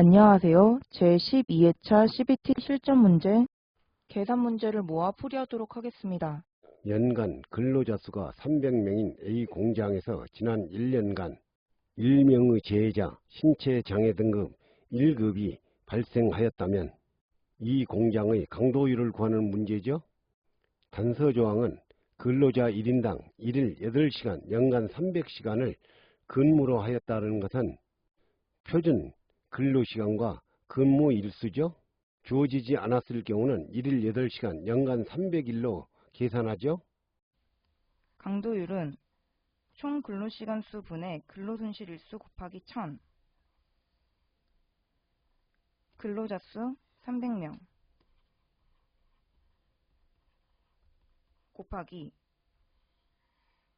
안녕하세요. 제12회차 CBT 실전 문제, 계산 문제를 모아 풀이하도록 하겠습니다. 연간 근로자 수가 300명인 A 공장에서 지난 1년간 일명의 재해자, 신체 장애 등급 1급이 발생하였다면 이 공장의 강도율을 구하는 문제죠. 단서조항은 근로자 1인당 1일 8시간, 연간 300시간을 근무로 하였다는 것은 표준 근로시간과 근무 일수죠. 주어지지 않았을 경우는 1일 8시간, 연간 300일로 계산하죠. 강도율은 총 근로시간 수 분의 근로손실 일수 곱하기 1000, 근로자 수 300명 곱하기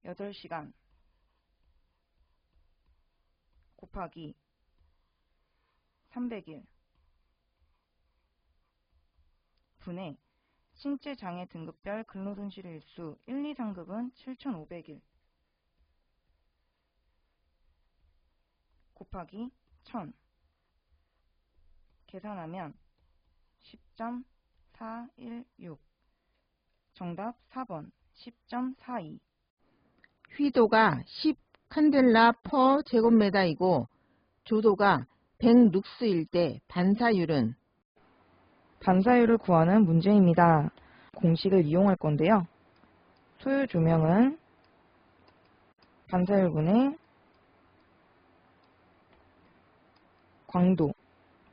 8시간 곱하기 300일 분의 신체 장애 등급별 근로손실 일수 1, 2, 3급은 7500일 곱하기 1000 계산하면 10.416 정답 4번 10.42 휘도가 10 칸델라 퍼 제곱미터이고 조도가 100 룩스일 때 반사율은? 반사율을 구하는 문제입니다. 공식을 이용할 건데요. 소요 조명은 반사율분의 광도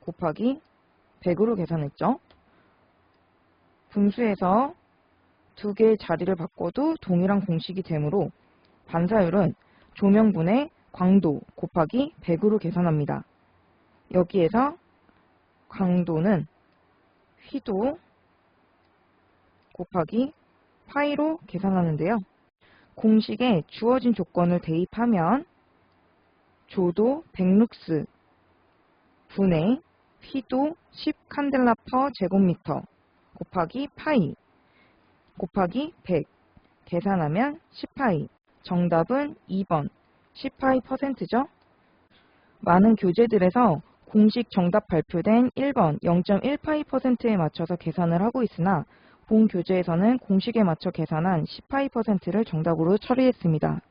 곱하기 100으로 계산했죠. 분수에서 두 개의 자리를 바꿔도 동일한 공식이 되므로 반사율은 조명분의 광도 곱하기 100으로 계산합니다. 여기에서 광도는 휘도 곱하기 파이로 계산하는데요. 공식에 주어진 조건을 대입하면 조도 100룩스 분의 휘도 10 칸델라 퍼 제곱미터 곱하기 파이 곱하기 100 계산하면 10파이 정답은 2번 10파이%죠. 많은 교재들에서 공식 정답 발표된 1번 0.1파이%에 맞춰서 계산을 하고 있으나 본 교재에서는 공식에 맞춰 계산한 10파이%를 정답으로 처리했습니다.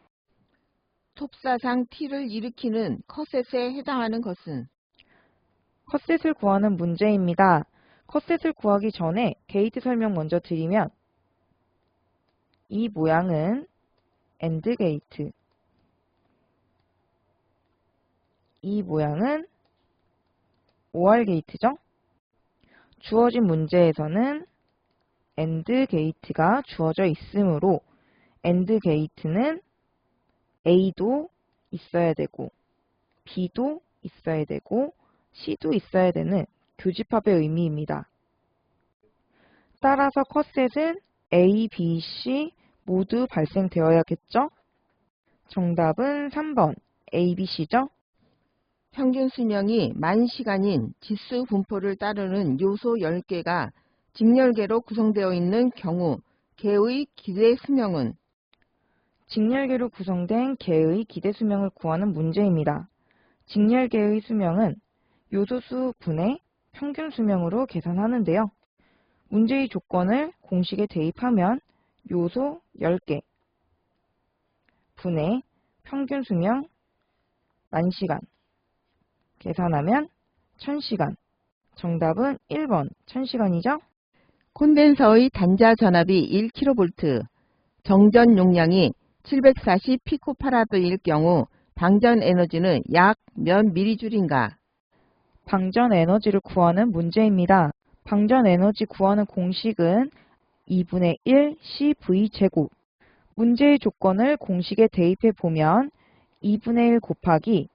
톱사상 T를 일으키는 컷셋에 해당하는 것은? 컷셋을 구하는 문제입니다. 컷셋을 구하기 전에 게이트 설명 먼저 드리면 이 모양은 AND 게이트, 이 모양은 OR 게이트죠. 주어진 문제에서는 AND 게이트가 주어져 있으므로 AND 게이트는 A도 있어야 되고 B도 있어야 되고 C도 있어야 되는 교집합의 의미입니다. 따라서 컷셋은 A, B, C 모두 발생되어야겠죠? 정답은 3번 A, B, C죠? 평균 수명이 만 시간인 지수 분포를 따르는 요소 10개가 직렬계로 구성되어 있는 경우 개의 기대 수명은? 직렬계로 구성된 개의 기대 수명을 구하는 문제입니다. 직렬계의 수명은 요소수 분의 평균 수명으로 계산하는데요. 문제의 조건을 공식에 대입하면 요소 10개 분의 평균 수명 10,000시간 계산하면 1000시간 정답은 1번 1000시간이죠? 콘덴서의 단자 전압이 1kV, 정전 용량이 740 피코파라드일 경우 방전 에너지는 약 몇 미리줄인가? 방전 에너지를 구하는 문제입니다. 방전 에너지 구하는 공식은 2분의 1 CV 제곱. 문제의 조건을 공식에 대입해 보면 2분의 1 곱하기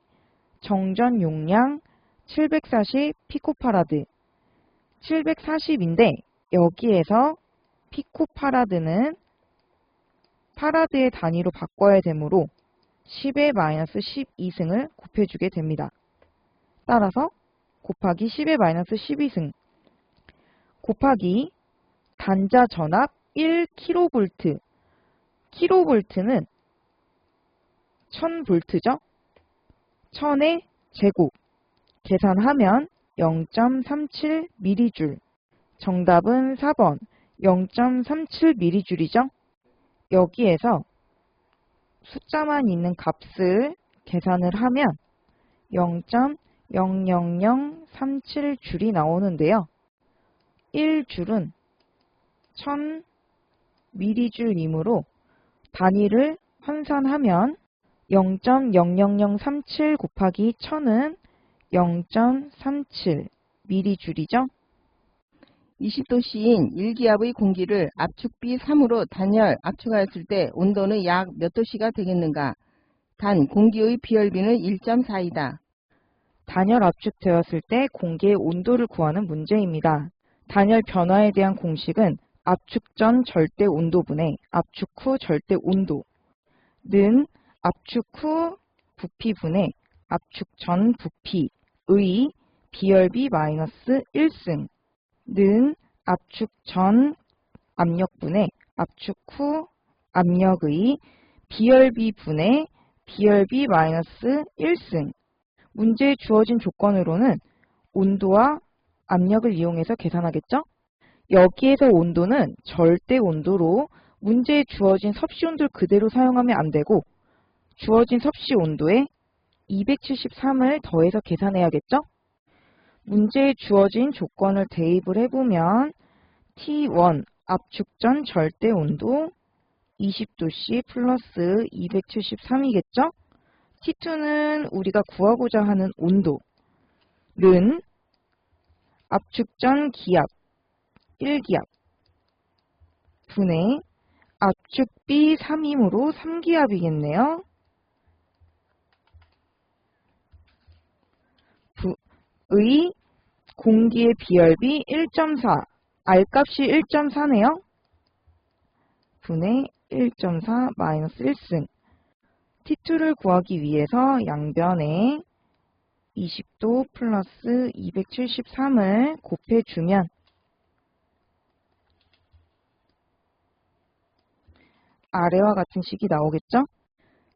정전 용량 740 피코파라드 740인데 여기에서 피코파라드는 파라드의 단위로 바꿔야 되므로 10의 마이너스 12승을 곱해주게 됩니다. 따라서 곱하기 10의 마이너스 12승 곱하기 단자 전압 1kV 킬로볼트는 1000V죠? 1000의 제곱 계산하면 0.37mJ. 정답은 4번 0.37mJ이죠. 여기에서 숫자만 있는 값을 계산을 하면 0.00037줄이 나오는데요. 1줄은 1000mJ이므로 단위를 환산하면 0.00037 곱하기 1000은 0.37mJ이죠. 20도씨인 1기압의 공기를 압축비 3으로 단열 압축하였을 때 온도는 약 몇 도씨가 되겠는가? 단 공기의 비열비는 1.4이다. 단열 압축되었을 때 공기의 온도를 구하는 문제입니다. 단열 변화에 대한 공식은 압축 전 절대 온도분의 압축 후 절대 온도는 압축 후 부피분의 압축 전 부피의 비열비 마이너스 1승는 압축 전 압력분의 압축 후 압력의 비열비분의 비열비 마이너스 1승. 문제에 주어진 조건으로는 온도와 압력을 이용해서 계산하겠죠? 여기에서 온도는 절대 온도로 문제에 주어진 섭씨 온도를 그대로 사용하면 안 되고 주어진 섭씨 온도에 273을 더해서 계산해야겠죠? 문제에 주어진 조건을 대입을 해보면 T1 압축 전 절대 온도 20도씨 플러스 273이겠죠? T2는 우리가 구하고자 하는 온도는 압축 전 기압 1기압 분의 압축비 3이므로 3기압이겠네요. 의 공기의 비열비 1.4, R값이 1.4네요. 분의 1.4 마이너스 1승. T2를 구하기 위해서 양변에 20도 플러스 273을 곱해주면 아래와 같은 식이 나오겠죠?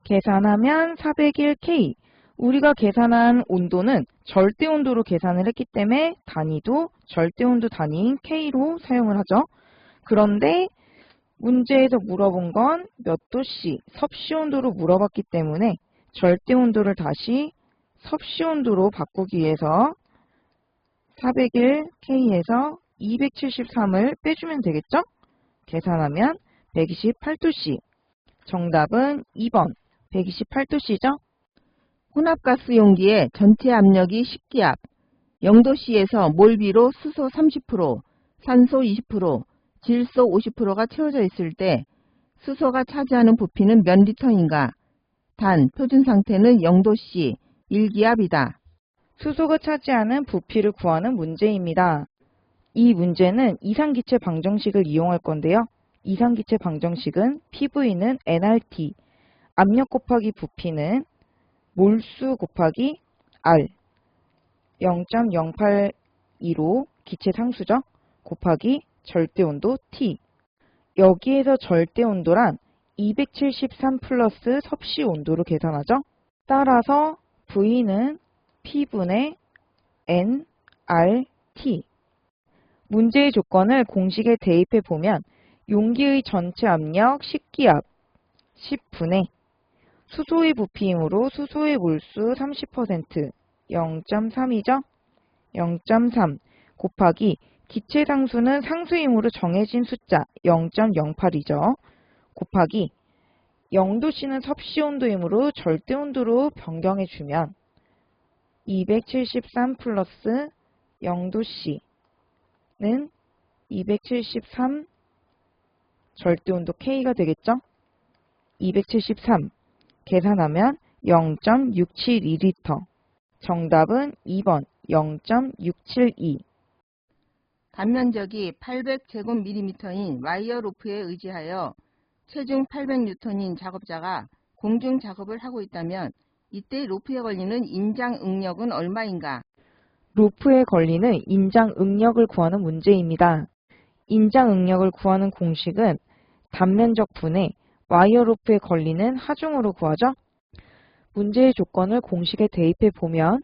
계산하면 401K. 우리가 계산한 온도는 절대 온도로 계산을 했기 때문에 단위도 절대 온도 단위인 K로 사용을 하죠. 그런데 문제에서 물어본 건 몇 도씨, 섭씨 온도로 물어봤기 때문에 절대 온도를 다시 섭씨 온도로 바꾸기 위해서 401K에서 273을 빼주면 되겠죠? 계산하면 128도씨. 정답은 2번 128도씨죠? 혼합가스 용기의 전체 압력이 10기압, 0도씨에서 몰비로 수소 30%, 산소 20%, 질소 50%가 채워져 있을 때 수소가 차지하는 부피는 몇 리터인가? 단, 표준 상태는 0도씨, 1기압이다. 수소가 차지하는 부피를 구하는 문제입니다. 이 문제는 이상기체 방정식을 이용할 건데요. 이상기체 방정식은 PV는 nRT, 압력 곱하기 부피는 몰수 곱하기 R, 0.082로 기체 상수죠. 곱하기 절대온도 T. 여기에서 절대온도란 273 플러스 섭씨 온도로 계산하죠. 따라서 V는 P분의 nRT. 문제의 조건을 공식에 대입해 보면 용기의 전체 압력 10기압 10분의 수소의 부피이므로 수소의 몰수 30% 0.3이죠. 0.3 곱하기 기체 상수는 상수이므로 정해진 숫자 0.08이죠. 곱하기 0도씨는 섭씨 온도이므로 절대 온도로 변경해주면 273 플러스 0도씨는 273 절대 온도 K가 되겠죠? 273 계산하면 0.672리터. 정답은 2번 0.672. 단면적이 800제곱밀리미터인 와이어 로프에 의지하여 체중 800N인 작업자가 공중 작업을 하고 있다면 이때 로프에 걸리는 인장 응력은 얼마인가? 로프에 걸리는 인장 응력을 구하는 문제입니다. 인장 응력을 구하는 공식은 단면적 분의 와이어 로프에 걸리는 하중으로 구하죠. 문제의 조건을 공식에 대입해 보면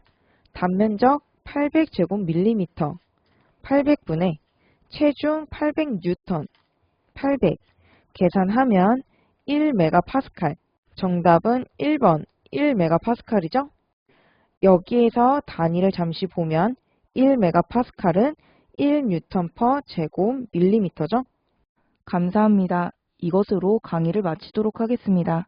단면적 800제곱밀리미터, 800분의 체중 800뉴턴, 800 계산하면 1메가파스칼. 정답은 1번 1메가파스칼이죠? 여기에서 단위를 잠시 보면 1메가파스칼은 1뉴턴 퍼 제곱밀리미터죠? 감사합니다. 이것으로 강의를 마치도록 하겠습니다.